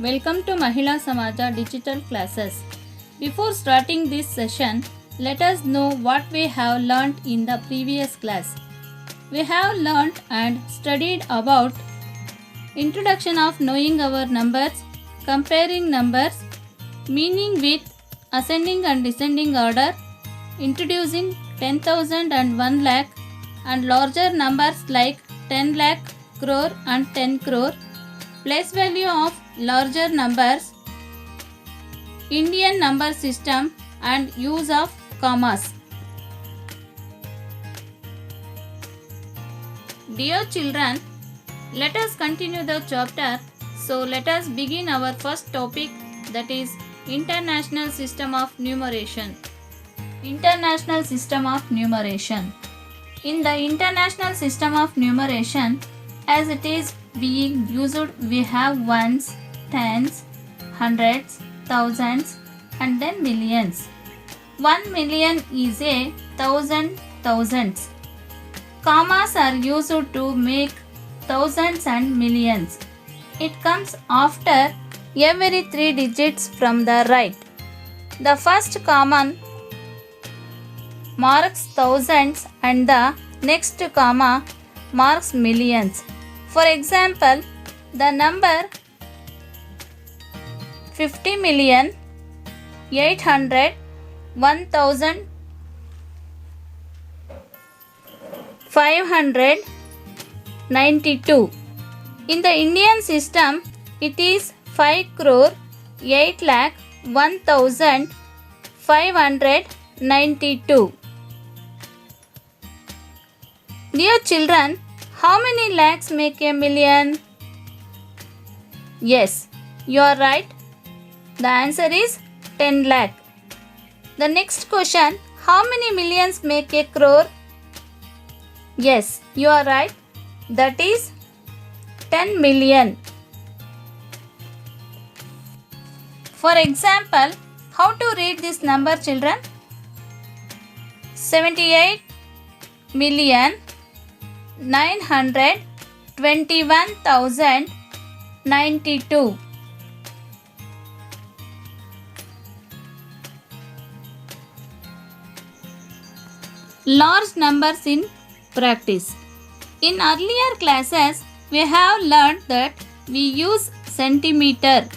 Welcome to Mahila Samaja digital classes. Before starting this session, let us know what we have learnt in the previous class. We have learnt and studied about introduction of knowing our numbers, comparing numbers, meaning with ascending and descending order, introducing 10,000 and 1 lakh and larger numbers like 10 lakh, crore and 10 crore, place value of larger numbers, Indian number system and use of commas. Dear children, let us continue the chapter. So let us begin our first topic, that is International System of Numeration. International System of Numeration. In the International System of Numeration, as it is being used, we have ones, tens, hundreds, thousands and then millions. 1 million is a thousand thousands. Commas are used to make thousands and millions. It comes after every 3 digits from the right. The first comma marks thousands and the next comma marks millions. For example, the number 50,801,592. In the Indian system, it is 5 crore 8 lakh 1,592. Dear children, how many lakhs make a million? Yes, you are right. The answer is 10 lakh. The next question, how many millions make a crore? Yes, you are right. That is 10 million. For example, how to read this number, children? 78,921,092. Large numbers in practice. In earlier classes, we have learned that we use centimeter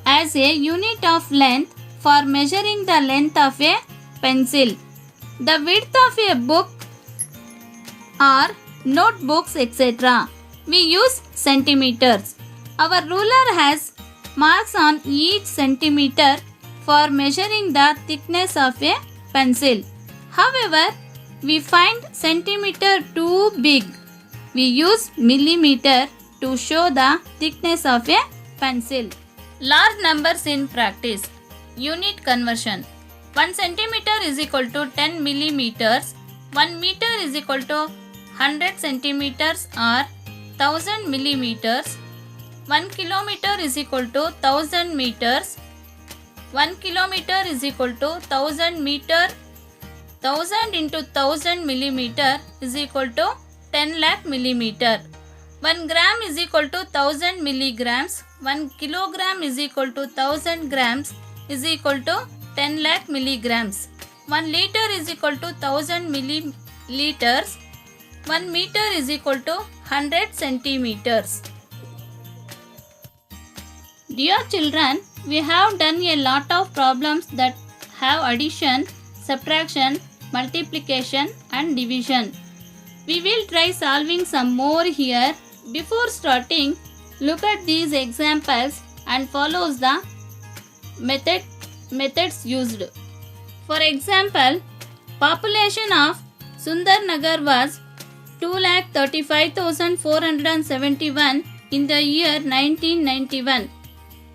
as a unit of length for measuring the length of a pencil, the width of a book or notebooks, etc. We use centimeters. Our ruler has marks on each centimeter for measuring the thickness of a pencil. However, we find centimeter too big. We use millimeter to show the thickness of a pencil. Large numbers in practice. Unit conversion. 1 centimeter is equal to 10 millimeters. 1 meter is equal to 100 centimeters or 1000 millimeters. 1 kilometer is equal to 1000 meters. 1 kilometer is equal to 1000 meter. 1000 into 1000 millimeter is equal to 10 lakh millimeter. 1 gram is equal to 1000 milligrams. 1 kilogram is equal to 1000 grams is equal to 10 lakh milligrams. 1 liter is equal to 1000 milliliters. 1 meter is equal to 100 centimeters. Dear children, we have done a lot of problems that have addition, subtraction, multiplication and division. We will try solving some more here. Before starting, look at these examples and follow the methods used. For example, population of Sundarnagar was 2,35,471 in the year 1991.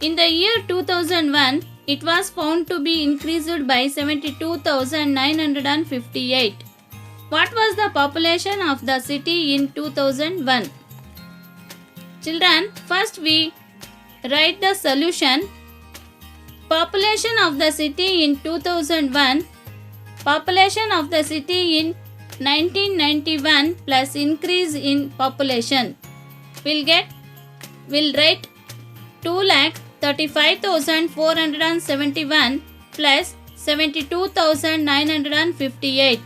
In the year 2001, it was found to be increased by 72,958. What was the population of the city in 2001? Children, first we write the solution. Population of the city in 2001, population of the city in 1991 plus increase in population. We'll write 2,35,471 plus 72,958.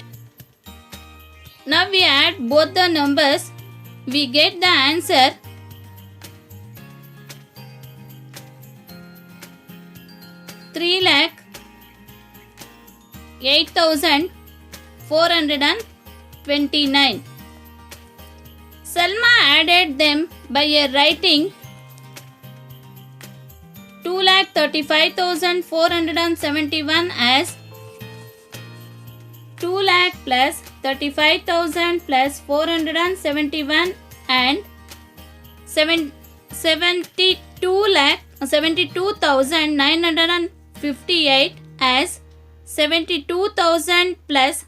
Now we add both the numbers. We get the answer 3,08,429. Salma added them by writing 2,35,471 as 2 lakh plus 35,000 plus 471 and 72,958 as 72,000 plus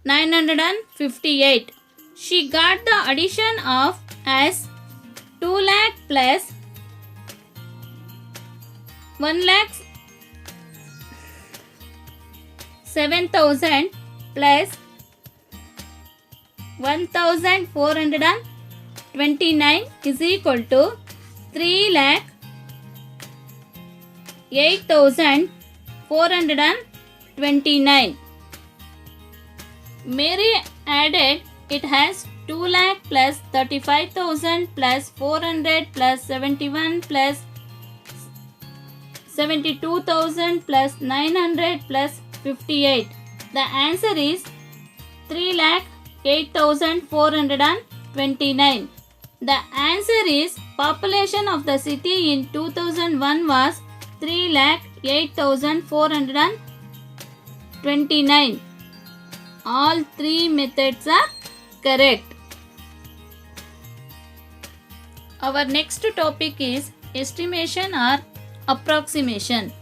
958. She got the addition of as 2 lakh plus 1 lakh 7,000 plus 1,429 is equal to 3 lakh 8,429. Mary added it has 2 lakh plus 35,000 plus 400 plus 71 plus 72,000 plus 900 plus 58. The answer is 3,08,429. The answer is population of the city in 2001 was 3,08,429. All three methods are correct. Our next topic is estimation or approximation.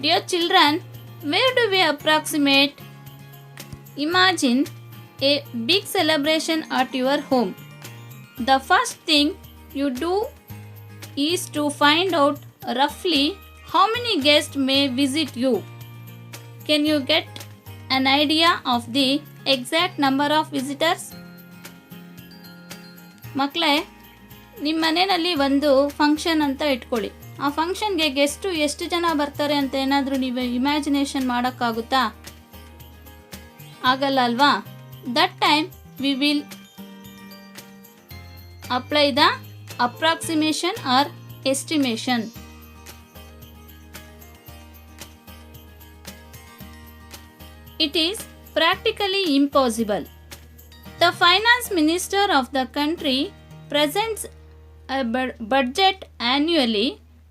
Dear children, where do we approximate? Imagine a big celebration at your home. The first thing you do is to find out roughly how many guests may visit you. Can you get an idea of the exact number of visitors? ಮಕ್ಕಳೇ, ನಿಮ್ಮ ಮನೆಯಲ್ಲಿ ಒಂದು function ಅಂತ ಇಟ್ಕೊಳ್ಳಿ. ಆ ಫಂಕ್ಷನ್ಗೆ guest ಎಷ್ಟು ಜನ ಬರ್ತಾರೆ ಅಂತ ಏನಾದರೂ ನೀವು ಇಮ್ಯಾಜಿನೇಷನ್ ಮಾಡೋಕ್ಕಾಗುತ್ತಾ? ಆಗಲ್ಲ ಅಲ್ವಾ? That time we will apply the approximation or estimation. It is practically impossible. The finance minister of the country presents a budget annually.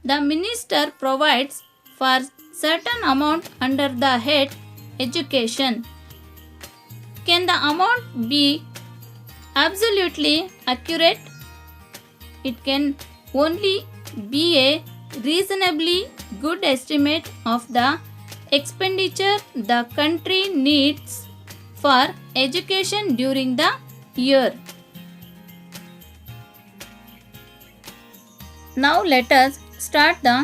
The minister provides for certain amount under the head education. Can the amount be absolutely accurate? It can only be a reasonably good estimate of the expenditure the country needs for education during the year. Now let us start the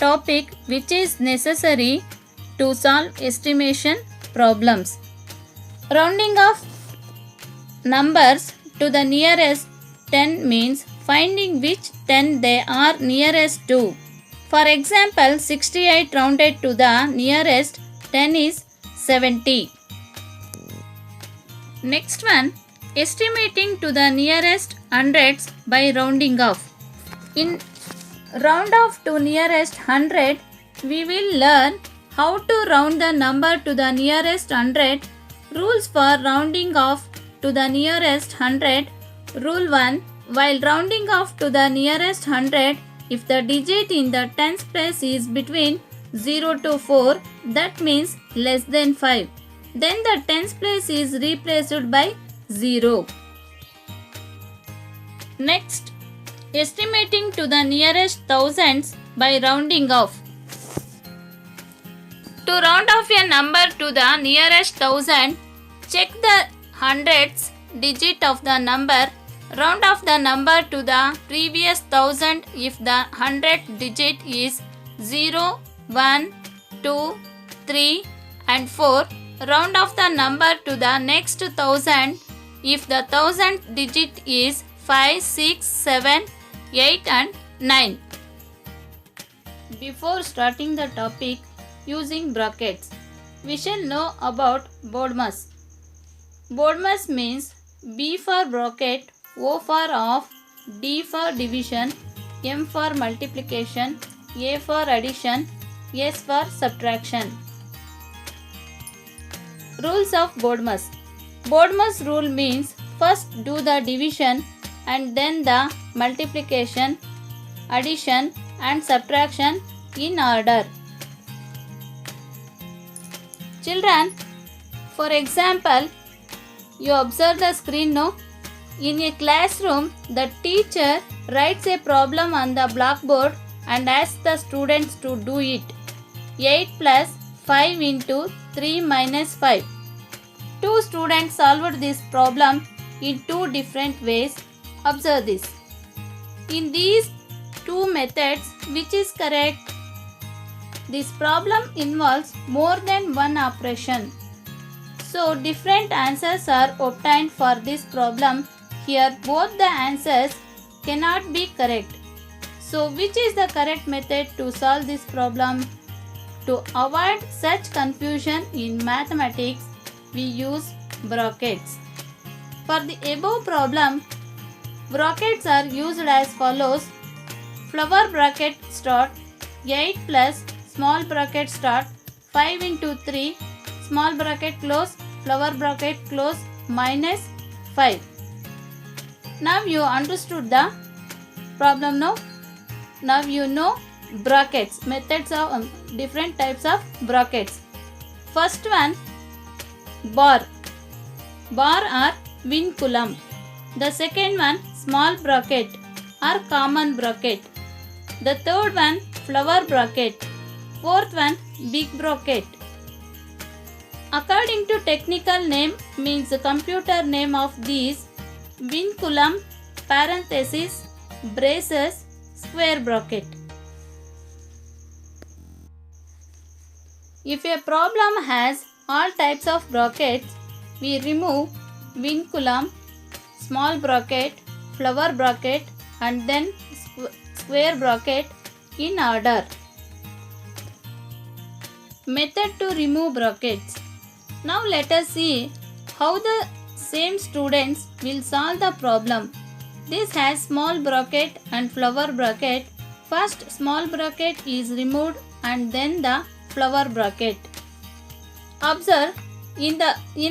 topic which is necessary to solve estimation problems. Rounding off numbers to the nearest 10 means finding which 10 they are nearest to. For example, 68 rounded to the nearest 10 is 70. Next one, estimating to the nearest hundreds by rounding off. In round off to nearest 100, we will learn how to round the number to the nearest 100. Rules for rounding off to the nearest 100. Rule 1. While rounding off to the nearest 100, if the digit in the tens place is between 0 to 4, that means less than 5. Then the tens place is replaced by 0. Next, estimating to the nearest thousands by rounding off. To round off a number to the nearest thousand, check the hundreds digit of the number. Round off the number to the previous thousand if the 100 digit is 0, 1, 2, 3 and 4. Round off the number to the next thousand if the 1000 digit is 5, 6, 7, 8 and 9. Before starting the topic using brackets, we shall know about BODMAS. BODMAS means B for bracket, O for off, D for division, M for multiplication, A for addition, S for subtraction. Rules of BODMAS. BODMAS rule means first do the division and then the multiplication, addition and subtraction in order. Children, for example, you observe the screen, no? In a classroom, the teacher writes a problem on the blackboard and asks the students to do it. 8 plus 5 into 3 minus 5. Two students solved this problem in two different ways. Observe this. In these two methods, which is correct? This problem involves more than one operation. So, different answers are obtained for this problem. Here, both the answers cannot be correct. So, which is the correct method to solve this problem? To avoid such confusion in mathematics, we use brackets. For the above problem, brackets are used as follows. Flower bracket start 8 plus small bracket start 5 into 3 small bracket close flower bracket close minus 5. Now you understood the problem, no? Now you know brackets, methods of different types of brackets. First one, bar. Bar or vinculum. The second one, small bracket or common bracket. The third one, flower bracket. Fourth one, big bracket. According to technical name means the computer name of these, vinculum, parenthesis, braces, square bracket. If a problem has all types of brackets, we remove vinculum, small bracket, flower bracket and then square bracket in order. Method to remove brackets. Now let us see how the same students will solve the problem. This has small bracket and flower bracket. First small bracket is removed and then the flower bracket. Observe, in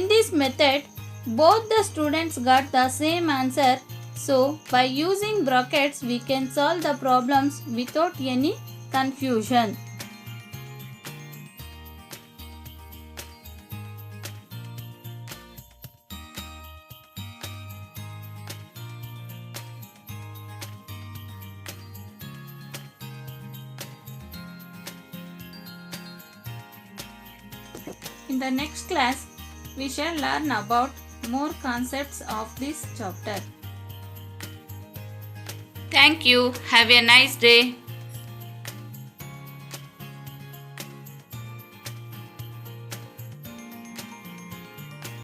this method, both the students got the same answer. So, by using brackets, we can solve the problems without any confusion. In the next class, we shall learn about more concepts of this chapter. Thank you. Have a nice day.